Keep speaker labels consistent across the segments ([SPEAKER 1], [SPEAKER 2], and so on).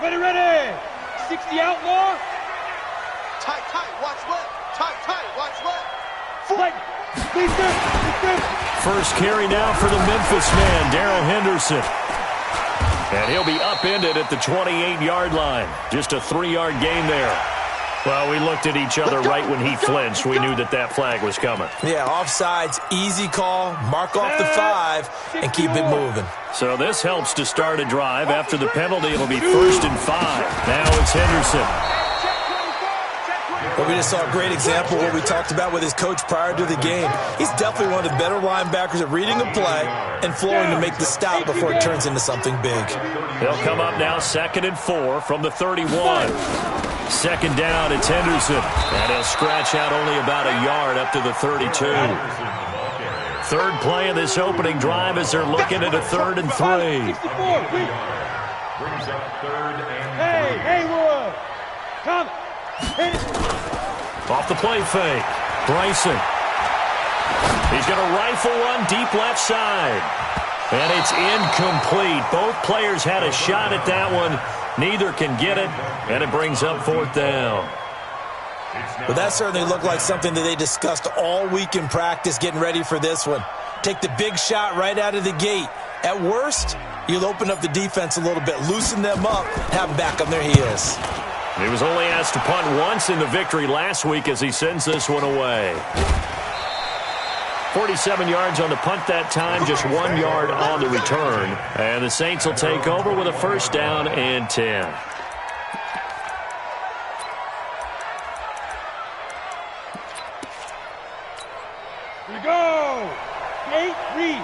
[SPEAKER 1] Ready, ready. 60 outlaw.
[SPEAKER 2] Tight, tight, watch left. Tight, tight, watch left.
[SPEAKER 1] Flight. Please, sir.
[SPEAKER 3] First carry now for the Memphis man, Darrell Henderson. And he'll be upended at the 28-yard line. Just a 3-yard gain there. Well, we looked at each other right when he flinched. We knew that flag was coming.
[SPEAKER 4] Yeah, offsides, easy call, mark off the 5, and keep it moving.
[SPEAKER 3] So this helps to start a drive. After the penalty, it'll be 1st and 5. Now it's Henderson.
[SPEAKER 4] Well, we just saw a great example of what we talked about with his coach prior to the game. He's definitely one of the better linebackers at reading a play and flowing to make the stop before it turns into something big.
[SPEAKER 3] They'll come up now 2nd and 4 from the 31. Second down, it's Henderson. And he'll scratch out only about a yard up to the 32. Third play of this opening drive as they're looking at a 3rd and 3.
[SPEAKER 1] Hey, Wood. Come.
[SPEAKER 3] Off the play fake. Bryson. He's going to rifle one deep left side. And it's incomplete. Both players had a shot at that one. Neither can get it, and it brings up 4th down.
[SPEAKER 4] But that certainly looked like something that they discussed all week in practice getting ready for this one. Take the big shot right out of the gate. At worst, you'll open up the defense a little bit, loosen them up, have them back on their heels.
[SPEAKER 3] He was only asked to punt once in the victory last week as he sends this one away. 47 yards on the punt that time, just 1 yard on the return. And the Saints will take over with a 1st down and 10.
[SPEAKER 1] Here we go. 8, read.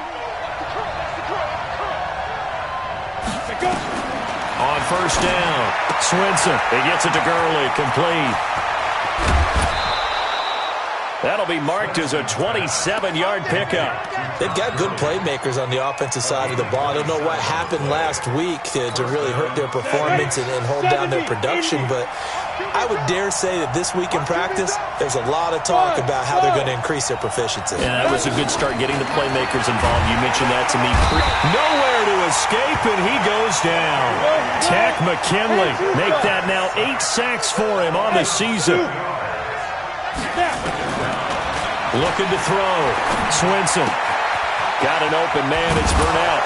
[SPEAKER 3] On 1st down, Swinson. He gets it to Gurley, complete. That'll be marked as a 27-yard pickup.
[SPEAKER 4] They've got good playmakers on the offensive side of the ball. I don't know what happened last week to really hurt their performance and hold down their production, but I would dare say that this week in practice, there's a lot of talk about how they're going to increase their proficiency.
[SPEAKER 3] Yeah, that was a good start getting the playmakers involved. You mentioned that to me. Nowhere to escape, and he goes down. Tack McKinley. Make that now 8 sacks for him on the season. Looking to throw. Swinson. Got an open man. It's Burnett.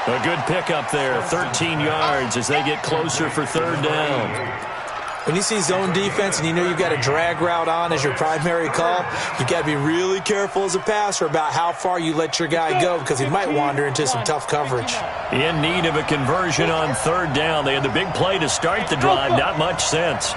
[SPEAKER 3] A good pickup there. 13 yards as they get closer for 3rd down.
[SPEAKER 4] When you see zone defense and you know you've got a drag route on as your primary call, you've got to be really careful as a passer about how far you let your guy go because he might wander into some tough coverage.
[SPEAKER 3] In need of a conversion on 3rd down. They had the big play to start the drive. Not much sense.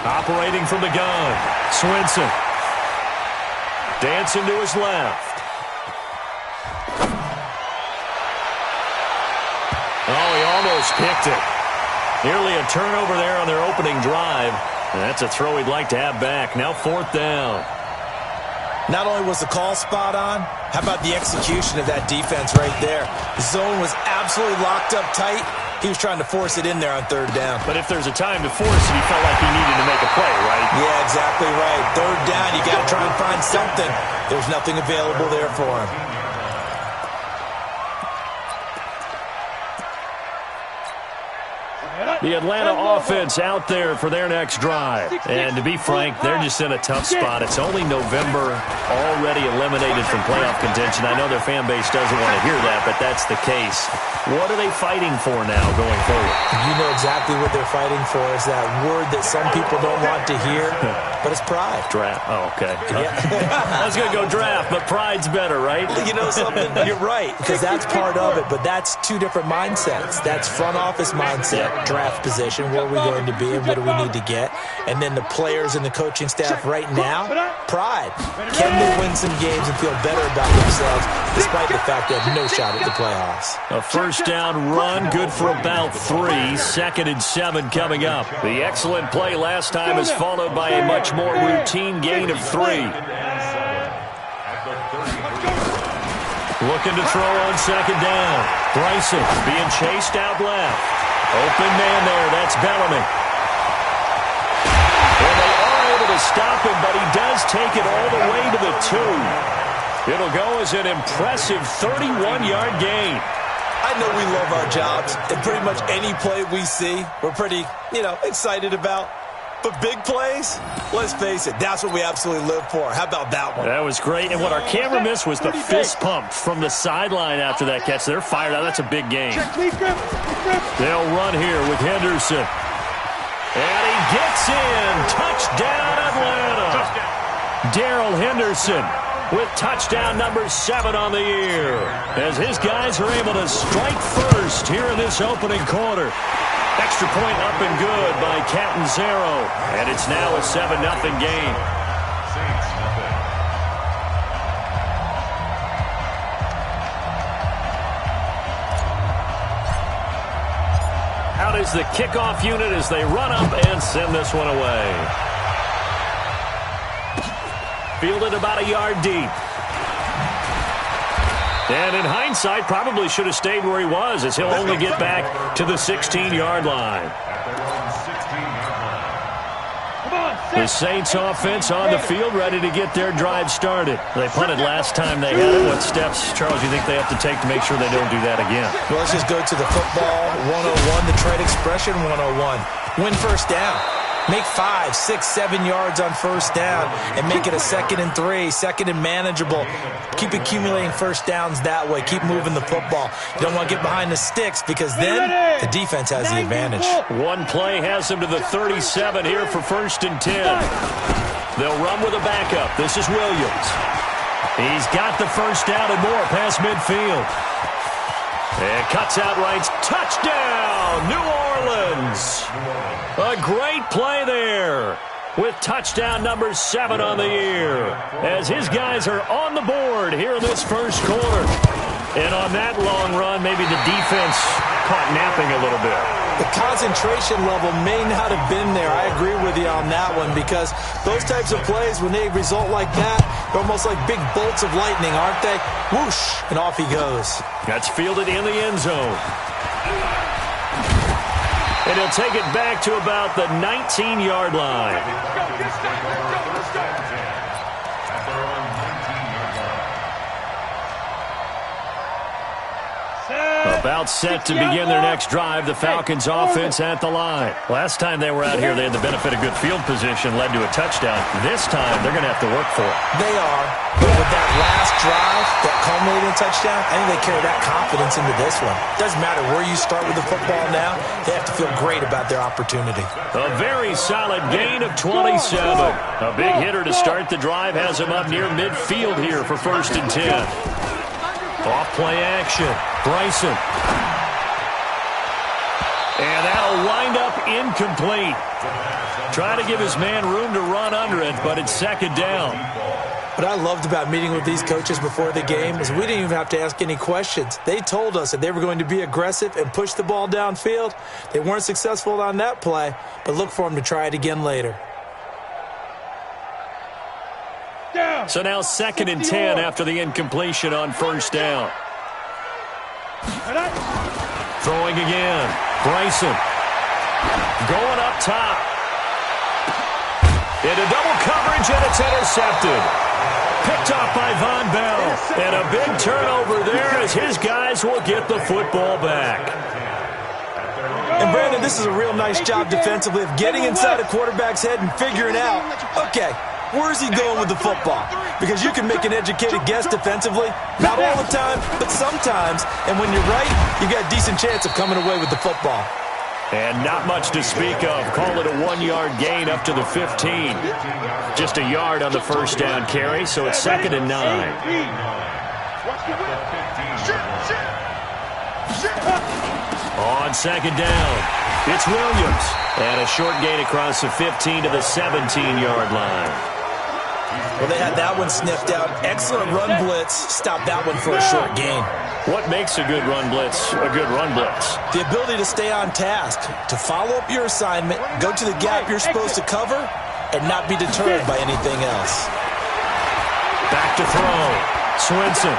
[SPEAKER 3] Operating from the gun, Swinson. Dancing to his left. Oh, he almost picked it. Nearly a turnover there on their opening drive. And that's a throw he'd like to have back. Now 4th down.
[SPEAKER 4] Not only was the call spot on, how about the execution of that defense right there? The zone was absolutely locked up tight. He was trying to force it in there on 3rd down.
[SPEAKER 3] But if there's a time to force it, he felt like he needed to make a play, right?
[SPEAKER 4] Yeah, exactly right. 3rd down, you got to try and find something. There's nothing available there for him.
[SPEAKER 3] The Atlanta offense out there for their next drive. And to be frank, they're just in a tough spot. It's only November, already eliminated from playoff contention. I know their fan base doesn't want to hear that, but that's the case. What are they fighting for now going forward?
[SPEAKER 4] You know exactly what they're fighting for. Is that word that some people don't want to hear, but it's pride.
[SPEAKER 3] Draft. Oh, okay.
[SPEAKER 4] Yeah.
[SPEAKER 3] I was going to go draft, but pride's better, right?
[SPEAKER 4] You know something? You're right, because that's part of it, but that's 2 different mindsets. That's front office mindset, draft position, where are we going to be and what do we need to get? And then the players and the coaching staff right now, pride. Can they win some games and feel better about themselves despite the fact they have no shot at the playoffs?
[SPEAKER 3] A 1st down run, good for about 3. 2nd and 7 coming up. The excellent play last time is followed by a much more routine gain of 3. Looking to throw on second down. Bryson being chased out left. Open man there. That's Bellamy. And they are able to stop him, but he does take it all the way to the 2. It'll go as an impressive 31-yard gain.
[SPEAKER 4] I know we love our jobs, and pretty much any play we see, we're pretty, excited about. But big plays, let's face it, that's what we absolutely live for. How about that one?
[SPEAKER 3] That was great. And what our camera missed was the fist pump from the sideline after that catch. They're fired out. That's a big game. They'll run here with Henderson. And he gets in. Touchdown, Atlanta. Darrell Henderson with touchdown number 7 on the year, as his guys are able to strike first here in this opening quarter. Extra point up and good by Catanzaro, and it's now a 7-0 game. Out is the kickoff unit as they run up and send this one away. Fielded about a yard deep. And in hindsight, probably should have stayed where he was, as he'll only get back to the 16-yard line. The Saints offense on the field, ready to get their drive started. They punted last time they had it. What steps, Charles, you think they have to take to make sure they don't do that again?
[SPEAKER 4] Well, let's just go to the football 101, the trade expression 101. Win first down. Make 5, 6, 7 yards on first down and make it a 2nd and 3, 2nd and manageable. Keep accumulating first downs that way. Keep moving the football. You don't want to get behind the sticks because then the defense has the advantage.
[SPEAKER 3] One play has them to the 37 here for 1st and 10. They'll run with a backup. This is Williams. He's got the first down and more past midfield. And cuts out right. Touchdown, New Orleans. A great play there with touchdown number 7 on the year, as his guys are on the board here in this first quarter. And on that long run, maybe the defense caught napping a little bit.
[SPEAKER 4] The concentration level may not have been there. I agree with you on that one, because those types of plays, when they result like that, they're almost like big bolts of lightning, aren't they? Whoosh, and off he goes.
[SPEAKER 3] That's fielded in the end zone. And he'll take it back to about the 19-yard line. About set to begin their next drive. The Falcons offense at the line. Last time they were out here, they had the benefit of good field position, led to a touchdown. This time, they're going to have to work for it.
[SPEAKER 4] They are. But with that last drive, that culminating touchdown, I think they carry that confidence into this one. Doesn't matter where you start with the football now. They have to feel great about their opportunity.
[SPEAKER 3] A very solid gain of 27. A big hitter to start the drive has him up near midfield here for 1st and 10. Off-play action. Bryson. And that'll wind up incomplete. Trying to give his man room to run under it, but it's 2nd down.
[SPEAKER 4] What I loved about meeting with these coaches before the game is we didn't even have to ask any questions. They told us that they were going to be aggressive and push the ball downfield. They weren't successful on that play, but look for them to try it again later.
[SPEAKER 3] So now 2nd and 10 after the incompletion on 1st down. Throwing again. Bryson. Going up top. Into double coverage, and it's intercepted. Picked off by Von Bell. And a big turnover there as his guys will get the football back.
[SPEAKER 4] And Brandon, this is a real nice job defensively of getting inside a quarterback's head and figuring out, okay, where's he going with the football? Because you can make an educated guess defensively. Not all the time, but sometimes. And when you're right, you got a decent chance of coming away with the football.
[SPEAKER 3] And not much to speak of. Call it a 1-yard gain up to the 15. Just a yard on the first down carry, so it's 2nd and 9. On 2nd down, it's Williams. And a short gain across the 15 to the 17-yard line.
[SPEAKER 4] Well, they had that one sniffed out. Excellent run blitz. Stop that one for a short gain.
[SPEAKER 3] What makes a good run blitz a good run blitz?
[SPEAKER 4] The ability to stay on task, to follow up your assignment, go to the gap you're supposed to cover, and not be deterred by anything else.
[SPEAKER 3] Back to throw. Swinson.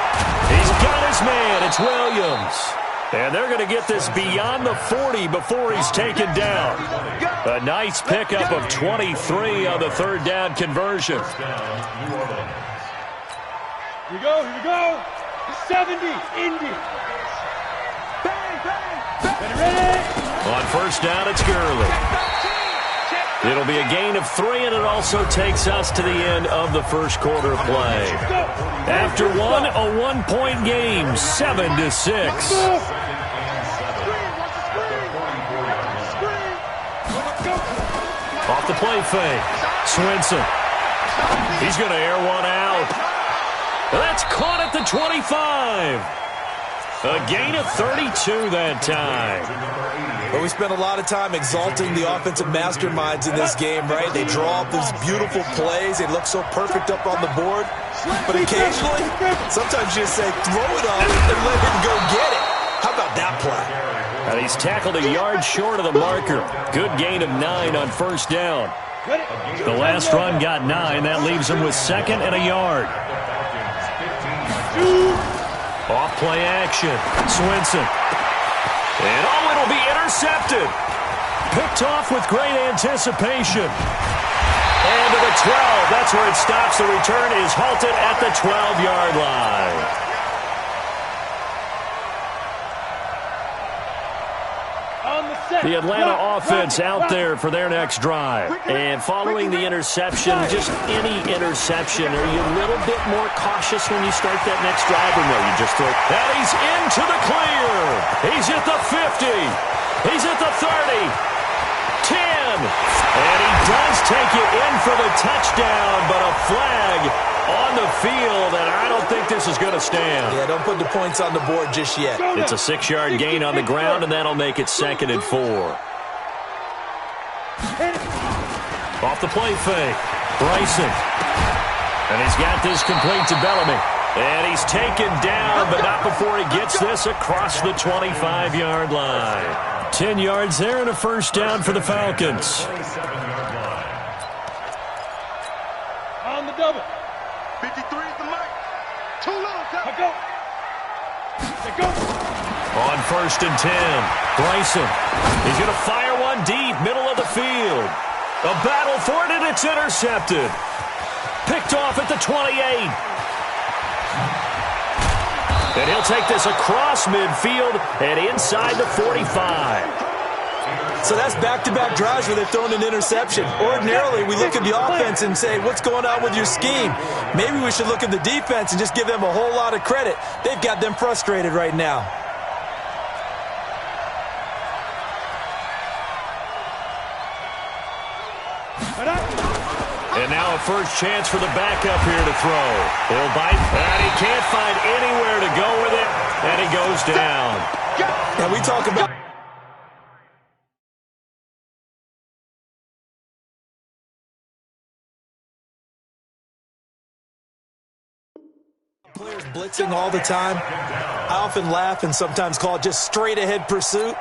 [SPEAKER 3] He's got his man. It's Williams. And they're going to get this beyond the 40 before he's taken down. A nice pickup of 23 on the third down conversion.
[SPEAKER 1] Here we go, here we go. 70, Indy. Ready?
[SPEAKER 3] On first down, it's Gurley. It'll be a gain of 3, and it also takes us to the end of the first quarter of play. After one, a 1-point game, 7-6. Off the play fake, Swinson. He's going to air one out. That's caught at the 25. A gain of 32 that time.
[SPEAKER 4] But we spent a lot of time exalting the offensive masterminds in this game, right? They draw up these beautiful plays. They look so perfect up on the board. But occasionally, sometimes you just say, throw it up and let him go get it. How about that play?
[SPEAKER 3] And he's tackled a yard short of the marker. Good gain of 9 on first down. The last run got 9. That leaves him with 2nd and a yard. Off play action. Swinson. And it'll be intercepted. Picked off with great anticipation. And to the 12. That's where it stops. The return is halted at the 12-yard line. The Atlanta offense out there for their next drive. And following the interception, just any interception, are you a little bit more cautious when you start that next drive, or no, you just throw? And he's into the clear. He's at the 50. He's at the 30. 10. And he does take it in for the touchdown, but a flag on the field, and I don't think this is going to stand.
[SPEAKER 4] Yeah, don't put the points on the board just yet.
[SPEAKER 3] It's a 6-yard gain on the ground, and that'll make it 2nd and 4. Off the play fake, Bryson. And he's got this complete to Bellamy. And he's taken down, but not before he gets this across the 25-yard line. 10 yards there and a first down for the Falcons.
[SPEAKER 1] On the double.
[SPEAKER 2] 53 is the mark. Too low.
[SPEAKER 1] Go. Go.
[SPEAKER 3] On first and 10, Bryson. He's going to fire one deep, middle of the field. A battle for it, and it's intercepted. Picked off at the 28. And he'll take this across midfield and inside the 45.
[SPEAKER 4] So that's back-to-back drives where they've thrown an interception. Ordinarily, we look at the offense and say, what's going on with your scheme? Maybe we should look at the defense and just give them a whole lot of credit. They've got them frustrated right now.
[SPEAKER 3] And now a first chance for the backup here to throw. He'll bite, and he can't find anywhere to go with it, and he goes down.
[SPEAKER 4] And we talk about players blitzing all the time. I often laugh and sometimes call it just straight-ahead pursuit.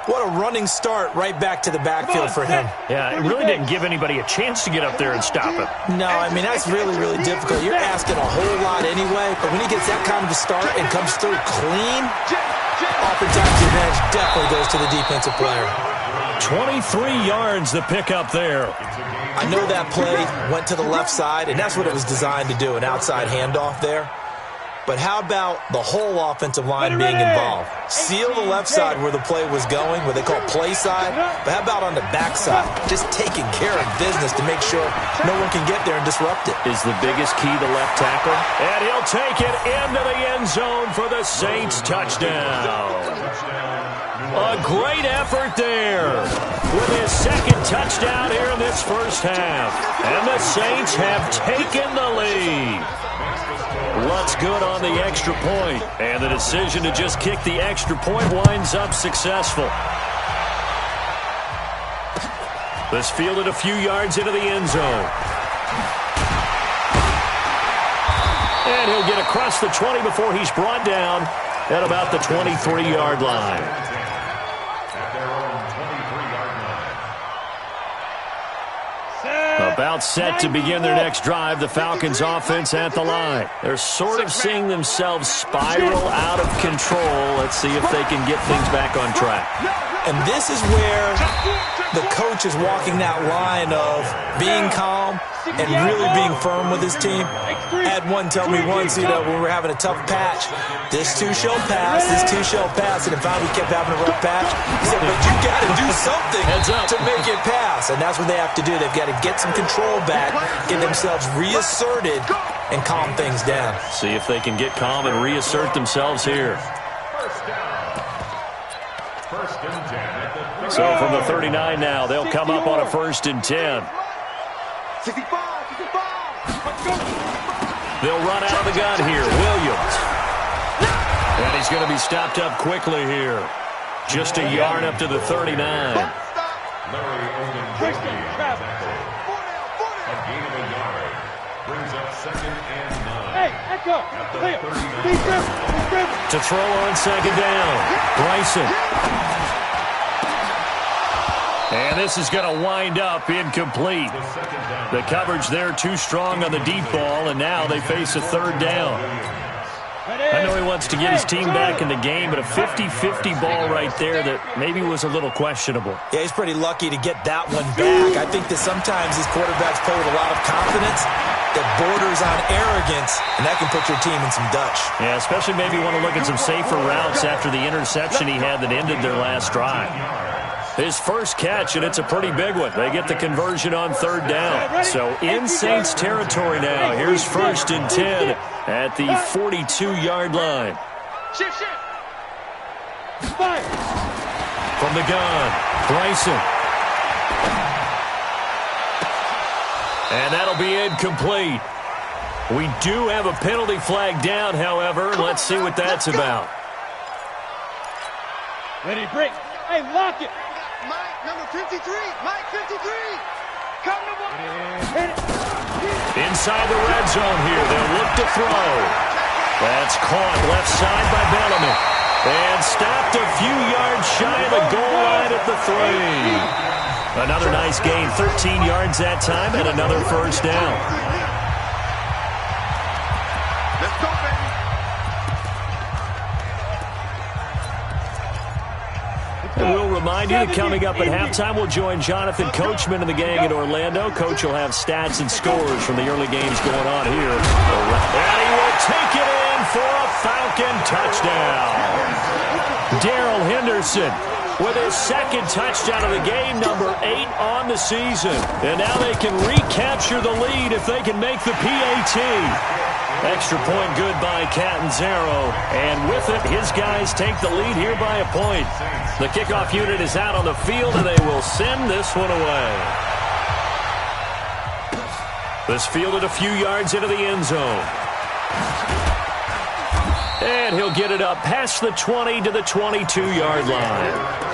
[SPEAKER 4] What a running start right back to the backfield for him.
[SPEAKER 3] Yeah, it really didn't give anybody a chance to get up there and stop it.
[SPEAKER 4] No, I mean, that's really, really difficult. You're asking a whole lot anyway, but when he gets that kind of a start and comes through clean, oftentimes the advantage definitely goes to the defensive player.
[SPEAKER 3] 23 yards the pickup there.
[SPEAKER 4] I know that play went to the left side, and that's what it was designed to do, an outside handoff there. But how about the whole offensive line being involved? Seal the left side where the play was going, what they call play side. But how about on the back side? Just taking care of business to make sure no one can get there and disrupt it.
[SPEAKER 3] Is the biggest key the left tackle. And he'll take it into the end zone for the Saints touchdown. A great effort there with his second touchdown here in this first half. And the Saints have taken the lead. What's good on the extra point, and the decision to just kick the extra point winds up successful. This fielded a few yards into the end zone. And he'll get across the 20 before he's brought down at about the 23-yard line. A About set to begin their next drive, the Falcons offense at the line. They're sort of seeing themselves spiral out of control. Let's see if they can get things back on track.
[SPEAKER 4] And this is where the coach is walking that line of being calm and really being firm with his team. I had one tell me once, when we were having a tough patch, this too shall pass, this too shall pass. And if we kept having a rough patch, he said, but you got to do something to make it pass. And that's what they have to do. They've got to get some control back, get themselves reasserted, and calm things down.
[SPEAKER 3] See if they can get calm and reassert themselves here. So from the 39 now, they'll come up on a 1st and 10.
[SPEAKER 2] 65.
[SPEAKER 3] They'll run out of the gun here. Williams. And he's going to be stopped up quickly here. Just a yard up to the 39.
[SPEAKER 1] Hey, echo.
[SPEAKER 3] To throw on 2nd down. Bryson. And this is going to wind up incomplete. The coverage there too strong on the deep ball, and now they face a 3rd down. I know he wants to get his team back in the game, but a 50-50 ball right there that maybe was a little questionable.
[SPEAKER 4] Yeah, he's pretty lucky to get that one back. I think that sometimes these quarterbacks play with a lot of confidence that borders on arrogance, and that can put your team in some Dutch.
[SPEAKER 3] Yeah, especially maybe want to look at some safer routes after the interception he had that ended their last drive. His first catch, and it's a pretty big one. They get the conversion on 3rd down. So in Saints territory now. Here's 1st and 10 at the 42-yard line.
[SPEAKER 2] Shift.
[SPEAKER 3] From the gun, Bryson. And that'll be incomplete. We do have a penalty flag down, however, and let's see what that's about.
[SPEAKER 1] Ready, break. Hey, lock it.
[SPEAKER 2] Mike, number 53. Mike, 53. Come to one.
[SPEAKER 3] Inside the red zone here. They'll look to throw. That's caught left side by Bellamy. And stopped a few yards shy of the goal line at the 3. Another nice gain. 13 yards that time and another 1st down.
[SPEAKER 2] Let's go, baby.
[SPEAKER 3] And we'll remind you that coming up at halftime, we'll join Jonathan Coachman and the gang in Orlando. Coach will have stats and scores from the early games going on here. And he will take it in for a Falcon touchdown. Darrell Henderson with his 2nd touchdown of the game, number 8 on the season. And now they can recapture the lead if they can make the PAT. Extra point good by Catanzaro. And with it, his guys take the lead here by a point. The kickoff unit is out on the field, and they will send this one away. This fielded a few yards into the end zone. And he'll get it up past the 20 to the 22-yard line.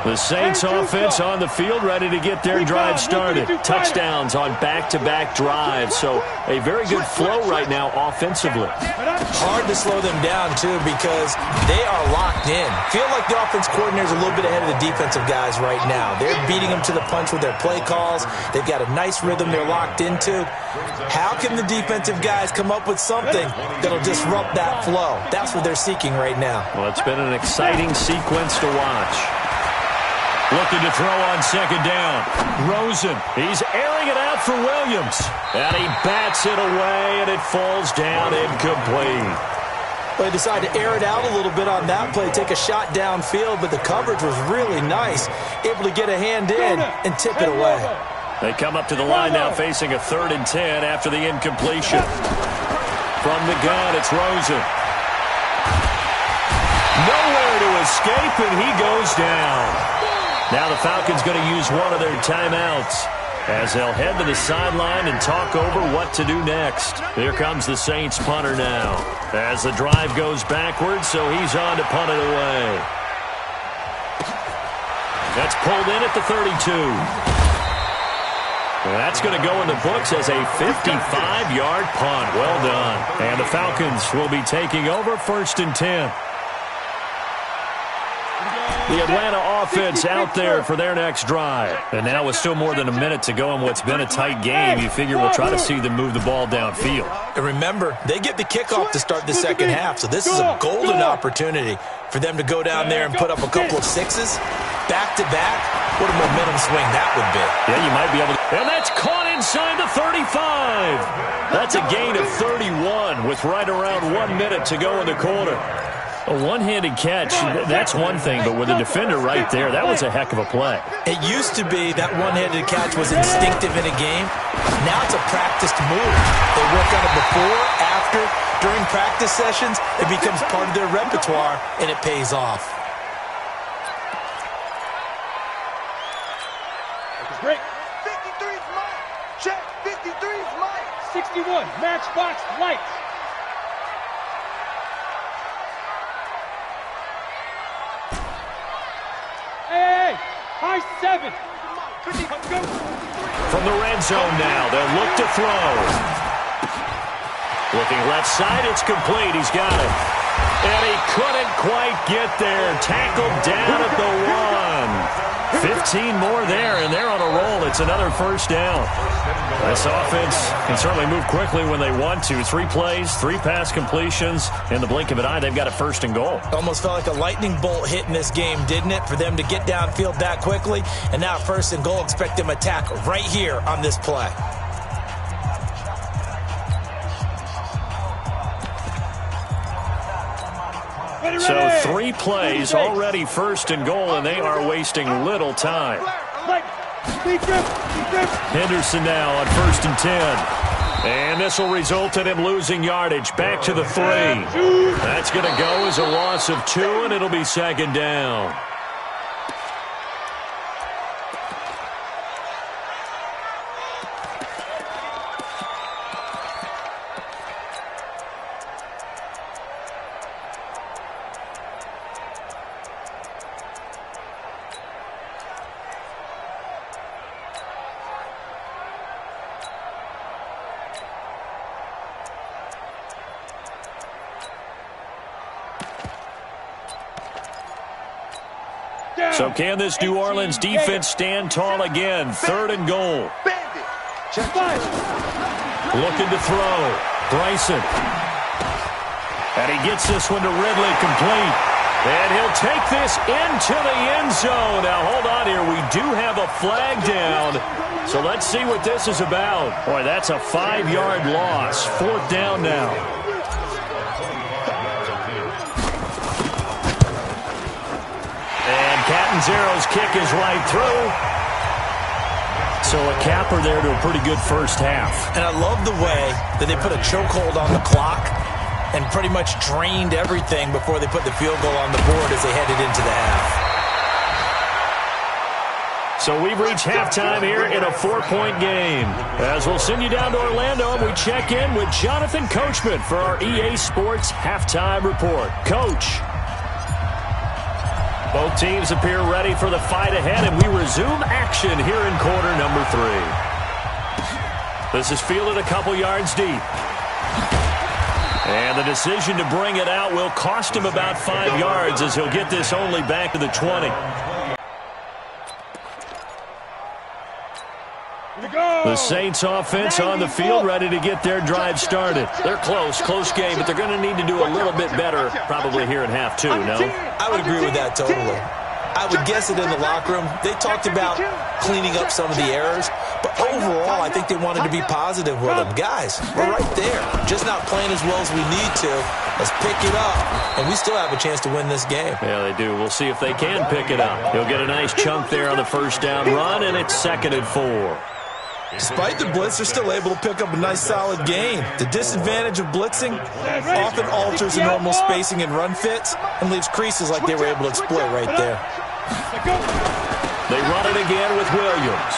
[SPEAKER 3] The Saints offense on the field, ready to get their drive started. Touchdowns on back-to-back drives, so a very good flow right now offensively.
[SPEAKER 4] Hard to slow them down, too, because they are locked in. Feel like the offense coordinator is a little bit ahead of the defensive guys right now. They're beating them to the punch with their play calls. They've got a nice rhythm they're locked into. How can the defensive guys come up with something that'll disrupt that flow? That's what they're seeking right now.
[SPEAKER 3] Well, it's been an exciting sequence to watch. Looking to throw on 2nd down. Rosen, he's airing it out for Williams. And he bats it away, and it falls down incomplete.
[SPEAKER 4] Well, they decided to air it out a little bit on that play, take a shot downfield, but the coverage was really nice. Able to get a hand in and tip it away.
[SPEAKER 3] They come up to the line now facing a 3rd and 10 after the incompletion. From the gun, it's Rosen. Nowhere to escape, and he goes down. Now the Falcons going to use one of their timeouts as they'll head to the sideline and talk over what to do next. Here comes the Saints punter now as the drive goes backwards, so he's on to punt it away. That's pulled in at the 32. Well, that's going to go in the books as a 55-yard punt. Well done. And the Falcons will be taking over 1st and 10. The Atlanta offense out there for their next drive. And now with still more than a minute to go in what's been a tight game, you figure we'll try to see them move the ball downfield.
[SPEAKER 4] And remember, they get the kickoff to start the second half, so this is a golden opportunity for them to go down there and put up a couple of sixes back-to-back. What a momentum swing that would be.
[SPEAKER 3] Yeah, you might be able to. And that's caught inside the 35. That's a gain of 31 with right around 1 minute to go in the quarter. A one-handed catch, that's one thing, but with a defender right there, that was a heck of a play.
[SPEAKER 4] It used to be that one-handed catch was instinctive in a game. Now it's a practiced move. They work on it before, after, during practice sessions. It becomes part of their repertoire, and it pays off.
[SPEAKER 1] Great.
[SPEAKER 2] 53's Mike. Check. 53's Mike.
[SPEAKER 1] 61, matchbox lights. Hey, high 7.
[SPEAKER 3] From the red zone now, they'll look to throw. Looking left side, it's complete. He's got it. And he couldn't quite get there. Tackled down at the 1. 15 more there, and they're on a roll. It's another first down. This offense can certainly move quickly when they want to. 3 plays, 3 pass completions. In the blink of an eye, they've got a first and goal.
[SPEAKER 4] Almost felt like a lightning bolt hit in this game, didn't it? For them to get downfield that quickly. And now first and goal, expect them to attack right here on this play.
[SPEAKER 3] So 3 plays, already first and goal, and they are wasting little time. Henderson now on 1st and 10. And this will result in him losing yardage. Back to the 3. That's going to go as a loss of 2, and it'll be second down. So can this New Orleans defense stand tall again? 3rd and goal. Looking to throw. Bryson. And he gets this one to Ridley, complete. And he'll take this into the end zone. Now, hold on here. We do have a flag down. So let's see what this is about. Boy, that's a 5-yard loss. 4th down now. Catanzaro's kick is right through. So a capper there to a pretty good first half.
[SPEAKER 4] And I love the way that they put a chokehold on the clock and pretty much drained everything before they put the field goal on the board as they headed into the half.
[SPEAKER 3] So we've reached halftime here in a 4-point game. As we'll send you down to Orlando, and we check in with Jonathan Coachman for our EA Sports Halftime Report. Coach. Both teams appear ready for the fight ahead, and we resume action here in quarter number 3. This is fielded a couple yards deep. And the decision to bring it out will cost him about 5 yards as he'll get this only back to the 20. The Saints offense on the field, ready to get their drive started. They're close game, but they're going to need to do a little bit better probably here in half 2, no?
[SPEAKER 4] I would agree with that totally. I would guess it in the locker room. They talked about cleaning up some of the errors, but overall, I think they wanted to be positive with them. Guys, we're right there, just not playing as well as we need to. Let's pick it up, and we still have a chance to win this game.
[SPEAKER 3] Yeah, they do. We'll see if they can pick it up. He'll get a nice chunk there on the first down run, and it's 2nd and 4.
[SPEAKER 4] Despite the blitz, they're still able to pick up a nice, solid gain. The disadvantage of blitzing often alters the normal spacing and run fits and leaves creases like they were able to exploit right there.
[SPEAKER 3] They run it again with Williams.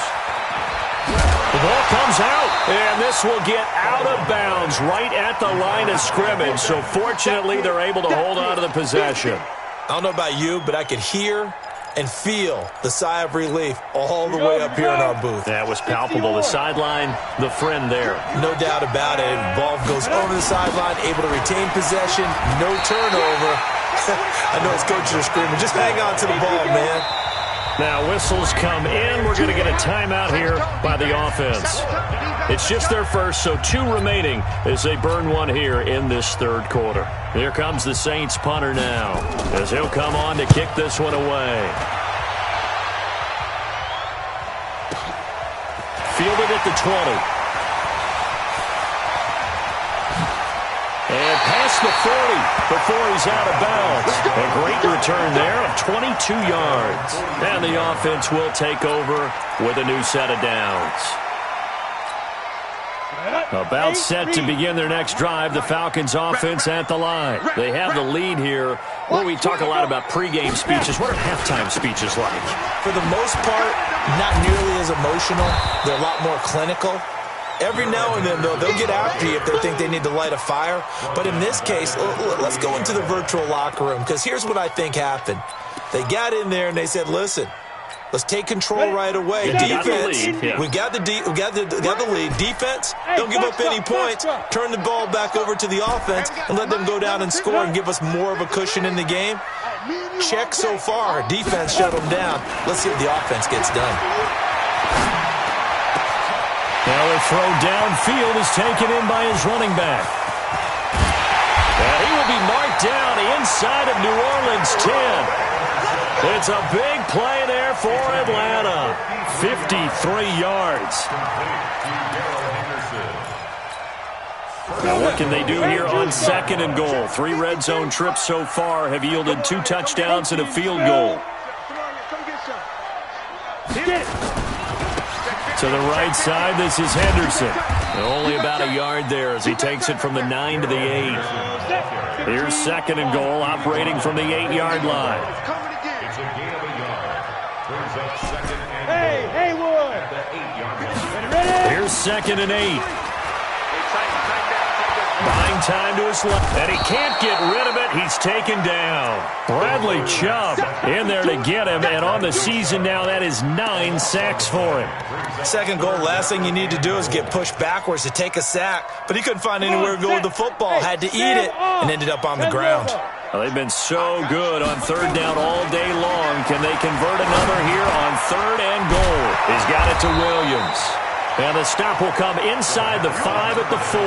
[SPEAKER 3] The ball comes out, and this will get out of bounds right at the line of scrimmage. So fortunately, they're able to hold on to the possession.
[SPEAKER 4] I don't know about you, but I could hear and feel the sigh of relief all the way up here in our booth.
[SPEAKER 3] That was palpable. The sideline, the friend there.
[SPEAKER 4] No doubt about it. Ball goes over the sideline, able to retain possession, no turnover. I know his coaches are screaming, just hang on to the ball, man.
[SPEAKER 3] Now whistles come in. We're going to get a timeout here by the offense. It's just their first, so 2 remaining as they burn one here in this third quarter. Here comes the Saints punter now as he'll come on to kick this one away. Fielded at the 20. And past the 40 before he's out of bounds. A great return there of 22 yards. And the offense will take over with a new set of downs. About set to begin their next drive, the Falcons offense at the line. They have the lead here. Well, we talk a lot about pregame speeches. What are halftime speeches like?
[SPEAKER 4] For the most part, not nearly as emotional. They're a lot more clinical. Every now and then, though, they'll get after you if they think they need to light a fire. But in this case, let's go into the virtual locker room, because here's what I think happened. They got in there and they said, listen, let's take control right away. Defense, we got the lead. Defense, don't give up any points. Turn the ball back over to the offense and let them go down and score and give us more of a cushion in the game. Check so far. Defense shut them down. Let's see what the offense gets done.
[SPEAKER 3] Now a throw downfield is taken in by his running back. And he will be marked down inside of New Orleans 10. It's a big play there for Atlanta. 53 yards. Now what can they do here on 2nd and goal? 3 red zone trips so far have yielded 2 touchdowns and a field goal. To the right side, this is Henderson. And only about a yard there as he takes it from the 9 to the 8. Here's 2nd and goal, operating from the 8-yard line.
[SPEAKER 1] Hey, Haywood!
[SPEAKER 3] Here's 2nd and 8. Buying time to his left, and he can't get rid of it. He's taken down. Bradley Chubb in there to get him, and on the season now, that is 9 sacks for him.
[SPEAKER 4] 2nd goal, last thing you need to do is get pushed backwards to take a sack. But he couldn't find anywhere to go with the football, had to eat it, and ended up on the ground.
[SPEAKER 3] Well, they've been so good on 3rd down all day long. Can they convert another here on 3rd and goal? He's got it to Williams. And the stop will come inside the 5 at the 4.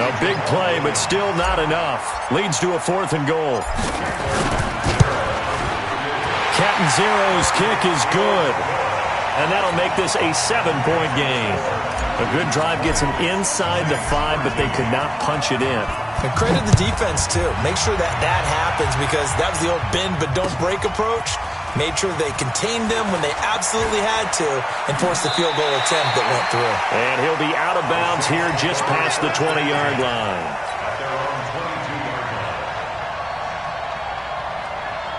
[SPEAKER 3] A big play, but still not enough. Leads to a 4th and goal. Catanzaro's kick is good. And that'll make this a 7-point game. A good drive gets them inside the 5, but they could not punch it in.
[SPEAKER 4] And credit the defense, too. Make sure that happens, because that was the old bend but don't break approach. Made sure they contained them when they absolutely had to and forced the field goal attempt that went through.
[SPEAKER 3] And he'll be out of bounds here just past the 20-yard line.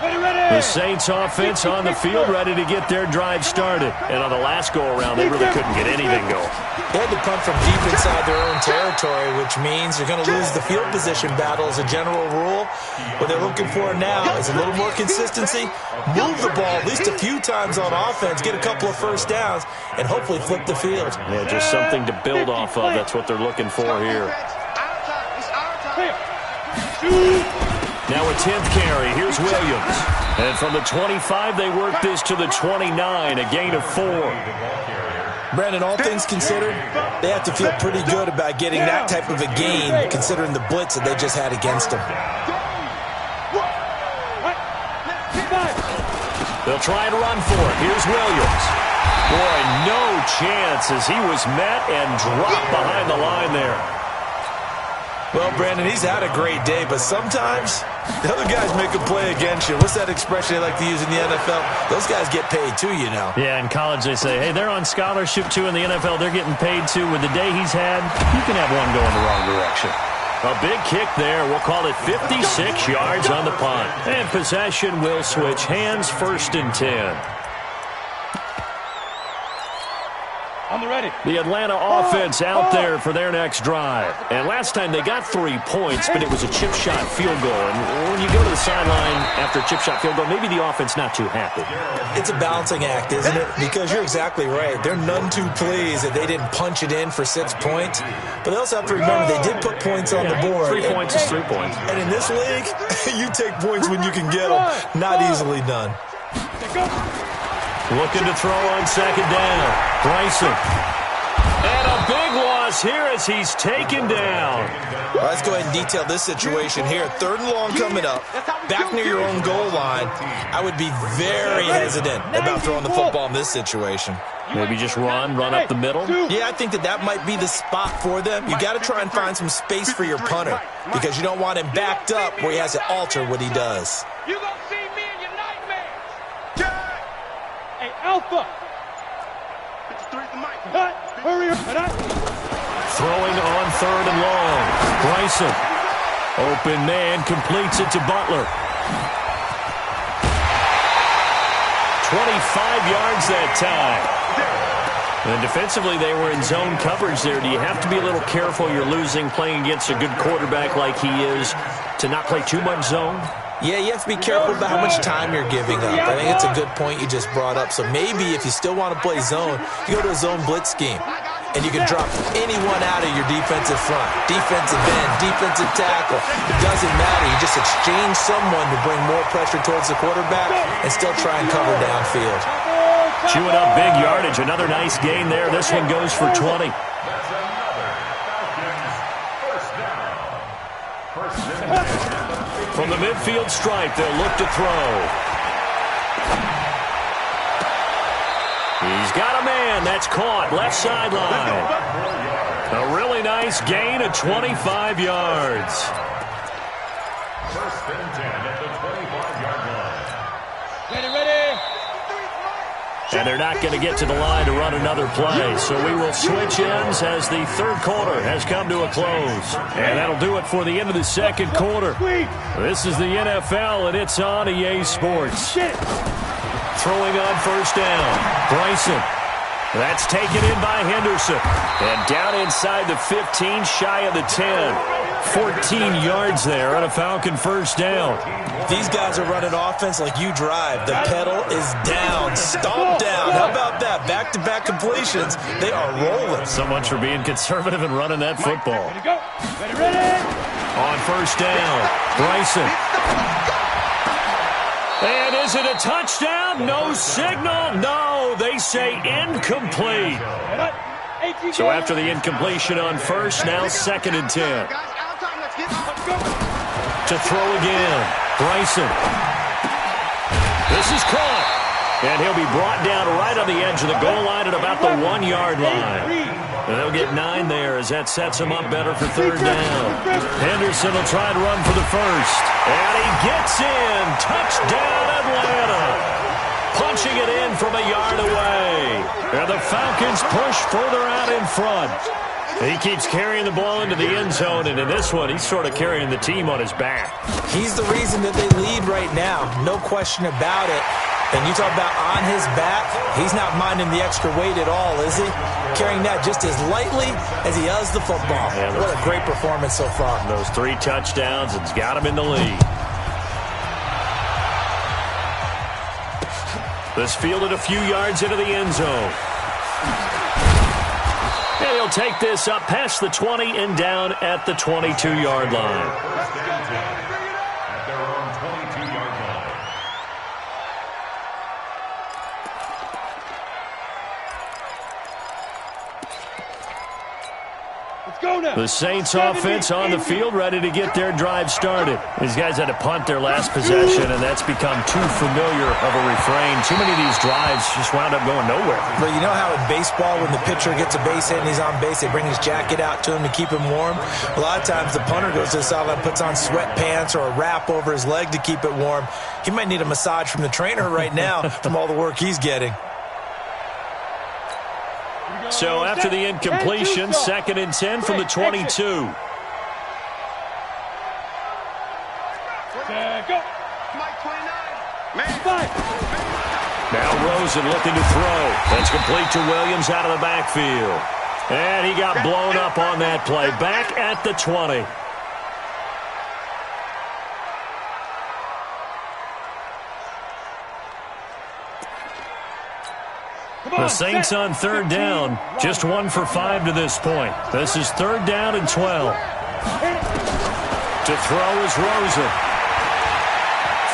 [SPEAKER 3] The Saints offense on the field, ready to get their drive started. And on the last go-around, they really couldn't get anything going.
[SPEAKER 4] They had to punt from deep inside their own territory, which means you're going to lose the field position battle as a general rule. What they're looking for now is a little more consistency, move the ball at least a few times on offense, get a couple of first downs, and hopefully flip the field.
[SPEAKER 3] Yeah, just something to build off of. That's what they're looking for here. Now a 10th carry. Here's Williams. And from the 25, they work this to the 29, a gain of 4.
[SPEAKER 4] Brandon, all things considered, they have to feel pretty good about getting that type of a gain, considering the blitz that they just had against them.
[SPEAKER 3] They'll try to run for it. Here's Williams. Boy, no chance as he was met and dropped behind the line there.
[SPEAKER 4] Well, Brandon, he's had a great day, but sometimes the other guys make a play against you. What's that expression they like to use in the NFL? Those guys get paid too, you know.
[SPEAKER 3] Yeah, in college they say, hey, they're on scholarship too. In the NFL, they're getting paid too. With the day he's had, you can have one go in the wrong direction. A big kick there. We'll call it 56 yards on the punt. And possession will switch hands, 1st and 10.
[SPEAKER 1] the ready.
[SPEAKER 3] The Atlanta offense out there for their next drive. And last time they got 3 points, but it was a chip shot field goal. And when you go to the sideline after a chip shot field goal, maybe the offense not too happy.
[SPEAKER 4] It's a balancing act, isn't it? Because you're exactly right. They're none too pleased that they didn't punch it in for 6 points. But they also have to remember they did put points on the board.
[SPEAKER 3] 3 points is 3 points.
[SPEAKER 4] And in this league, you take points when you can get them. Not easily done.
[SPEAKER 3] Looking to throw on second down. Bryson. And a big loss here as he's taken down.
[SPEAKER 4] Well, let's go ahead and detail this situation here. 3rd and long coming up. Back near your own goal line. I would be very hesitant about throwing the football in this situation.
[SPEAKER 3] Maybe just run up the middle.
[SPEAKER 4] Yeah, I think that might be the spot for them. You got to try and find some space for your punter because you don't want him backed up where he has to alter what he does.
[SPEAKER 2] You gonna see me in your nightmares.
[SPEAKER 1] Hey, Alpha.
[SPEAKER 2] 53 the mic.
[SPEAKER 1] Hurry up.
[SPEAKER 3] Throwing on 3rd and long. Bryson. Open man completes it to Butler. 25 yards that time. And defensively, they were in zone coverage there. Do you have to be a little careful? You're losing, playing against a good quarterback like he is, to not play too much zone?
[SPEAKER 4] Yeah, you have to be careful about how much time you're giving up. I think it's a good point you just brought up. So maybe if you still want to play zone, you go to a zone blitz scheme. And you can drop anyone out of your defensive front. Defensive end, defensive tackle. It doesn't matter. You just exchange someone to bring more pressure towards the quarterback and still try and cover downfield.
[SPEAKER 3] Chewing up big yardage. Another nice gain there. This one goes for 20. From the midfield stripe, they'll look to throw. He's got a man. That's caught. Left sideline. A really nice gain of 25 yards.
[SPEAKER 1] First and 10 at the 25-yard line. Ready.
[SPEAKER 3] And they're not going to get to the line to run another play. So we will switch ends as the 3rd quarter has come to a close. And that'll do it for the end of the 2nd quarter. This is the NFL, and it's on EA Sports. Throwing on 1st down. Bryson. That's taken in by Henderson. And down inside the 15, shy of the 10. 14 yards there on a Falcon 1st down.
[SPEAKER 4] These guys are running offense like you drive. The pedal is down. Stomp down. How about that? Back-to-back completions. They are rolling.
[SPEAKER 3] So much for being conservative and running that football.
[SPEAKER 1] Ready.
[SPEAKER 3] On 1st down, Bryson. And is it a touchdown? No signal. No, they say incomplete. So after the incompletion on 1st, now 2nd and 10. To throw again, Bryson. This is caught. And he'll be brought down right on the edge of the goal line at about the 1-yard line. And they'll get 9 there as that sets him up better for 3rd down. Henderson will try to run for the 1st. And he gets in. Touchdown, Atlanta. Punching it in from a yard away. And the Falcons push further out in front. He keeps carrying the ball into the end zone, and in this one, he's sort of carrying the team on his back.
[SPEAKER 4] He's the reason that they lead right now. No question about it. And you talk about on his back, he's not minding the extra weight at all, is he? Carrying that just as lightly as he does the football.
[SPEAKER 3] Yeah,
[SPEAKER 4] what a great performance so far.
[SPEAKER 3] Those 3 touchdowns, it's got him in the lead. This fielded a few yards into the end zone. And he'll take this up past the 20 and down at the 22-yard line. The Saints offense on the field, ready to get their drive started. These guys had to punt their last possession, and that's become too familiar of a refrain. Too many of these drives just wound up going nowhere.
[SPEAKER 4] But you know how in baseball, when the pitcher gets a base hit and he's on base, they bring his jacket out to him to keep him warm? A lot of times the punter goes to the sideline, puts on sweatpants or a wrap over his leg to keep it warm. He might need a massage from the trainer right now from all the work he's getting.
[SPEAKER 3] So after the incompletion, 2nd and 10 from the 22.
[SPEAKER 1] Go. Mike 29. Man. 5.
[SPEAKER 3] Now Rosen looking to throw. That's complete to Williams out of the backfield. And he got blown up on that play. Back at the 20. The Saints on third down. Just 1 for 5 to this point. This is third down and 12. To throw is Rosen.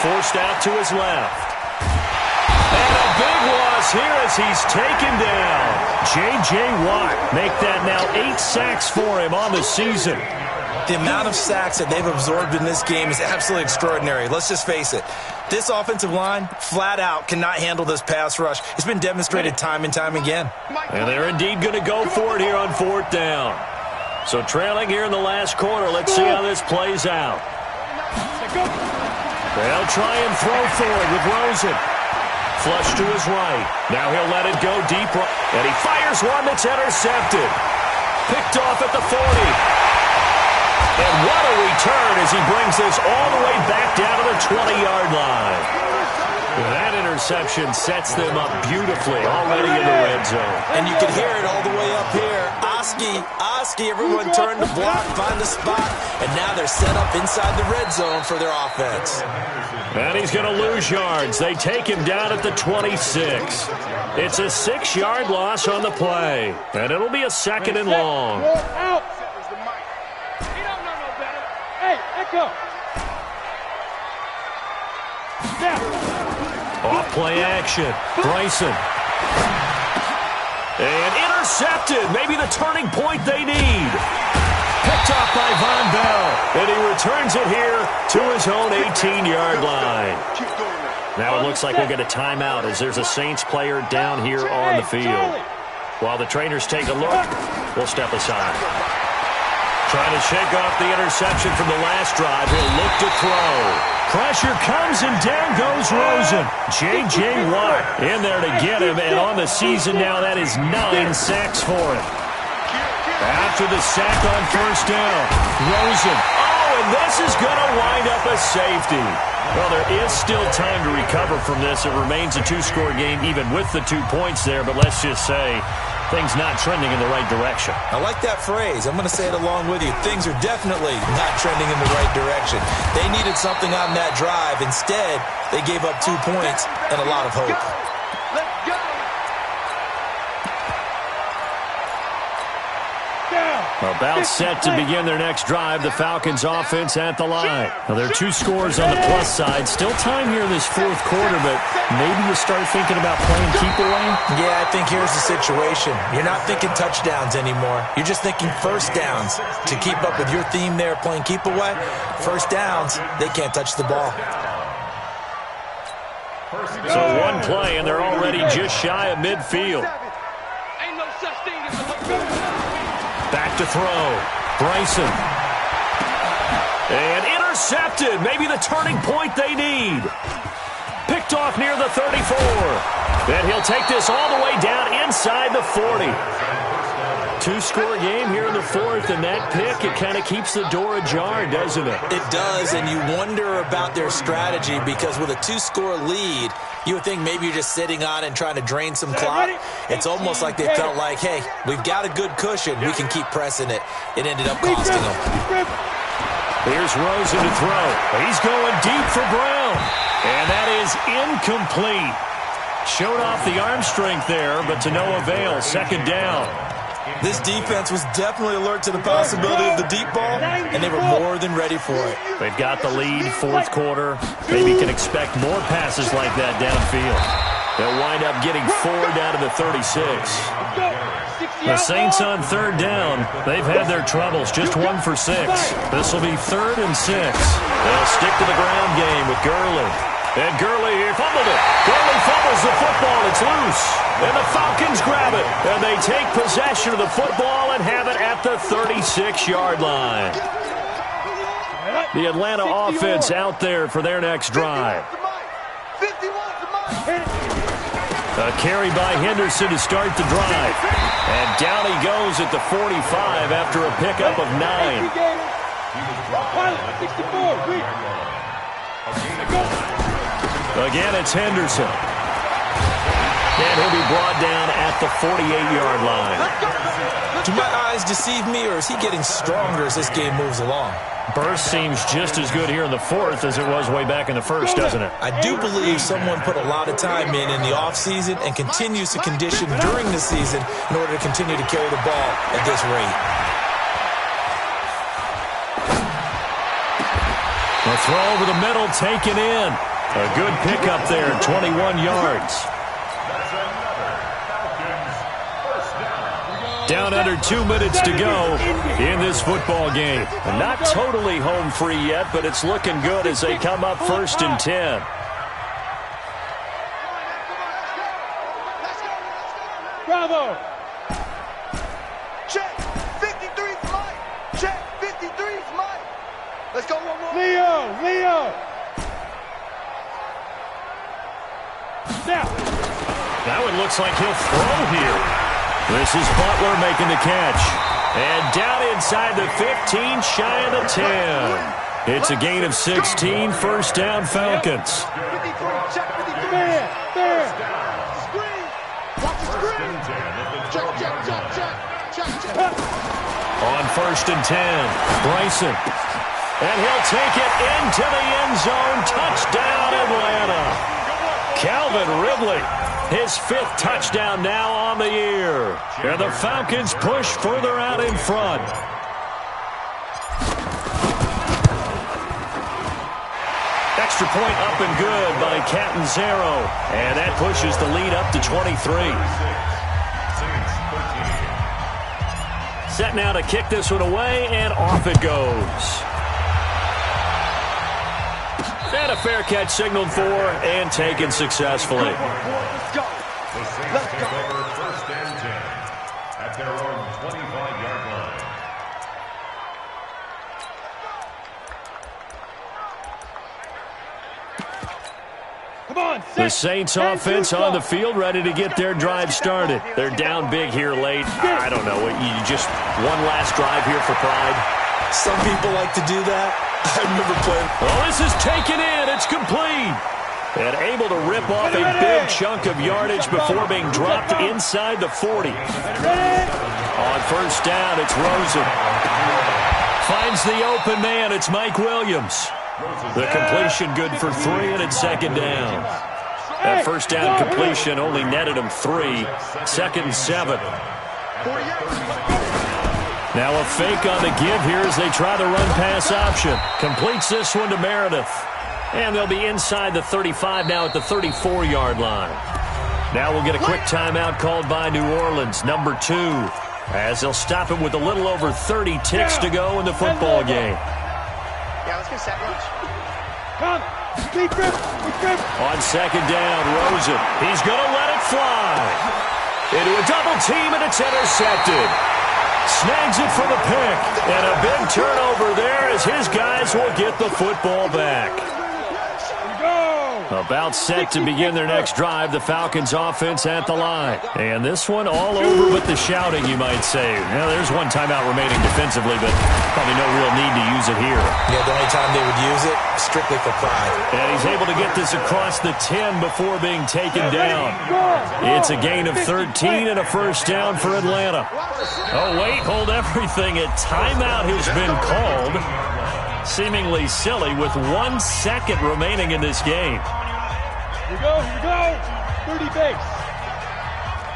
[SPEAKER 3] Forced out to his left. And a big loss here as he's taken down. J.J. Watt make that now 8 sacks for him on the season.
[SPEAKER 4] The amount of sacks that they've absorbed in this game is absolutely extraordinary. Let's just face it. This offensive line, flat out, cannot handle this pass rush. It's been demonstrated time and time again.
[SPEAKER 3] And they're indeed going to go for it here on fourth down. So trailing here in the last quarter. Let's see how this plays out. They'll try and throw for it with Rosen. Flush to his right. Now he'll let it go deep. And he fires one that's intercepted. Picked off at the 40. And what a return as he brings this all the way back down to the 20-yard line. That interception sets them up beautifully already in the red zone.
[SPEAKER 4] And you can hear it all the way up here. Oski, everyone turned to block, find the spot, and now they're set up inside the red zone for their offense.
[SPEAKER 3] And he's going to lose yards. They take him down at the 26. It's a 6-yard loss on the play. And it'll be a second and long.
[SPEAKER 1] Out. He don't know no better. Hey, Echo.
[SPEAKER 3] Off play action. Bryson. And intercepted. Maybe the turning point they need. Picked off by Von Bell. And he returns it here to his own 18-yard line. Now it looks like we'll get a timeout as there's a Saints player down here on the field. While the trainers take a look, we'll step aside. Trying to shake off the interception from the last drive. He'll look to throw. Pressure comes and down goes Rosen. J.J. Watt in there to get him. And on the season now, that is 9 sacks for him. After the sack on first down, Rosen. Oh, and this is going to wind up a safety. Well, there is still time to recover from this. It remains a 2-score game even with the 2 points there. But let's just say things not trending in the right direction.
[SPEAKER 4] I like that phrase. I'm going to say it along with you. Things are definitely not trending in the right direction. They needed something on that drive. Instead, they gave up 2 points and a lot of hope.
[SPEAKER 2] Let's go.
[SPEAKER 3] About set to begin their next drive, the Falcons offense at the line. Now, there are 2 scores on the plus side. Still time here in this fourth quarter, but maybe you start thinking about playing keep away?
[SPEAKER 4] Yeah, I think here's the situation. You're not thinking touchdowns anymore. You're just thinking first downs. To keep up with your theme there, playing keep away, first downs, they can't touch the ball.
[SPEAKER 3] So one play, and they're already just shy of midfield.
[SPEAKER 2] Ain't no such thing as a
[SPEAKER 3] Back to throw. Bryson. And intercepted. Maybe the turning point they need. Picked off near the 34. And he'll take this all the way down inside the 40. 2-score game here in the fourth, and that pick, it kind of keeps the door ajar, doesn't it?
[SPEAKER 4] It does, and you wonder about their strategy because with a 2-score lead, you would think maybe you're just sitting on and trying to drain some clock. It's almost like they felt like, hey, we've got a good cushion. We can keep pressing it. It ended up costing them.
[SPEAKER 3] Here's Rosen to throw. He's going deep for Brown. And that is incomplete. Showed off the arm strength there, but to no avail. Second down.
[SPEAKER 4] This defense was definitely alert to the possibility of the deep ball, and they were more than ready for it.
[SPEAKER 3] They've got the lead, fourth quarter. Maybe can expect more passes like that downfield. They'll wind up getting 4 down to the 36. The Saints on third down. They've had their troubles, just 1 for 6. This will be 3rd and 6. They'll stick to the ground game with Gurley. And Gurley here fumbled it. Gurley fumbles the football. It's loose. And the Falcons grab it. And they take possession of the football and have it at the 36-yard line. The Atlanta offense out there for their next drive. A carry by Henderson to start the drive. And down he goes at the 45 after a pickup of 9. Again, it's Henderson. And he'll be brought down at the 48-yard line.
[SPEAKER 4] Do my eyes deceive me, or is he getting stronger as this game moves along?
[SPEAKER 3] Burst seems just as good here in the fourth as it was way back in the first, doesn't it?
[SPEAKER 4] I do believe someone put a lot of time in the offseason and continues to condition during the season in order to continue to carry the ball at this rate.
[SPEAKER 3] The throw over the middle taken in. A good pickup there, 21 yards. Down under 2 minutes to go in this football game. Not totally home free yet, but it's looking good as they come up 1st and 10.
[SPEAKER 1] Bravo.
[SPEAKER 2] Check. 53's Mike. Check. 53's Mike. Let's go one more.
[SPEAKER 1] Leo. Now.
[SPEAKER 3] That one looks like he'll throw here. This is Butler making the catch. And down inside the 15, shy of the 10. It's a gain of 16, first down Falcons.
[SPEAKER 2] 53, check 53.
[SPEAKER 1] There.
[SPEAKER 2] Screen. Watch the screen. Check.
[SPEAKER 3] On 1st and 10, Bryson. And he'll take it into the end zone. Touchdown, Atlanta. Calvin Ridley. His 5th touchdown now on the year. And the Falcons push further out in front. Extra point up and good by Catanzaro. And that pushes the lead up to 23. Set now to kick this one away, and off it goes. And a fair catch signaled for and taken successfully.
[SPEAKER 2] Let's go. Let's go.
[SPEAKER 5] First and 10 at their own 25-yard line.
[SPEAKER 1] Come on.
[SPEAKER 3] The Saints offense on the field, ready to get their drive started. They're down big here late. I don't know. You just one last drive here for pride.
[SPEAKER 4] Some people like to do that. I remember playing.
[SPEAKER 3] Oh, this is taken in. It's complete. And able to rip off a big chunk of yardage before being dropped inside the 40. On first down, it's Rosen. Finds the open man. It's Mike Williams. The completion good for 3, and it's 2nd down. That first down completion only netted him 3. 2nd and 7. Now a fake on the give here as they try the run-pass option. Completes this one to Meredith. And they'll be inside the 35 now at the 34-yard line. Now we'll get a quick timeout called by New Orleans, number 2, as they'll stop it with a little over 30 ticks to go in the football game.
[SPEAKER 2] Yeah, let's get set lunch.
[SPEAKER 1] Come. Deep grip.
[SPEAKER 3] On 2nd down, Rosen. He's going to let it fly. Into a double team, and it's intercepted. Snags it for the pick. And a big turnover there as his guys will get the football back. About set to begin their next drive, the Falcons offense at the line. And this one all over but the shouting, you might say. Now, there's one timeout remaining defensively, but probably no real need to use it here.
[SPEAKER 4] Yeah, the only time they would use it, strictly for pride.
[SPEAKER 3] And he's able to get this across the 10 before being taken down. It's a gain of 13 and a first down for Atlanta. Oh, wait, hold everything. A timeout has been called. Seemingly silly with 1 second remaining in this game.
[SPEAKER 1] Here we go. 30 base.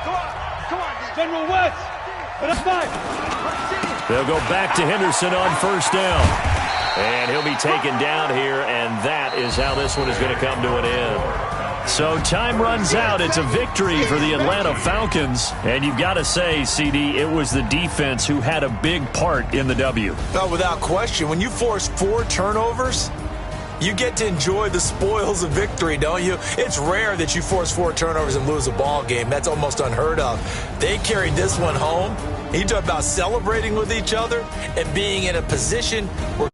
[SPEAKER 2] Come on.
[SPEAKER 1] General West. Put up 5.
[SPEAKER 3] They'll go back to Henderson on first down. And he'll be taken down here, and that is how this one is going to come to an end. So time runs out. It's a victory for the Atlanta Falcons. And you've got to say, CD, it was the defense who had a big part in the W.
[SPEAKER 4] No, without question. When you force 4 turnovers, you get to enjoy the spoils of victory, don't you? It's rare that you force 4 turnovers and lose a ball game. That's almost unheard of. They carried this one home. You talk about celebrating with each other and being in a position where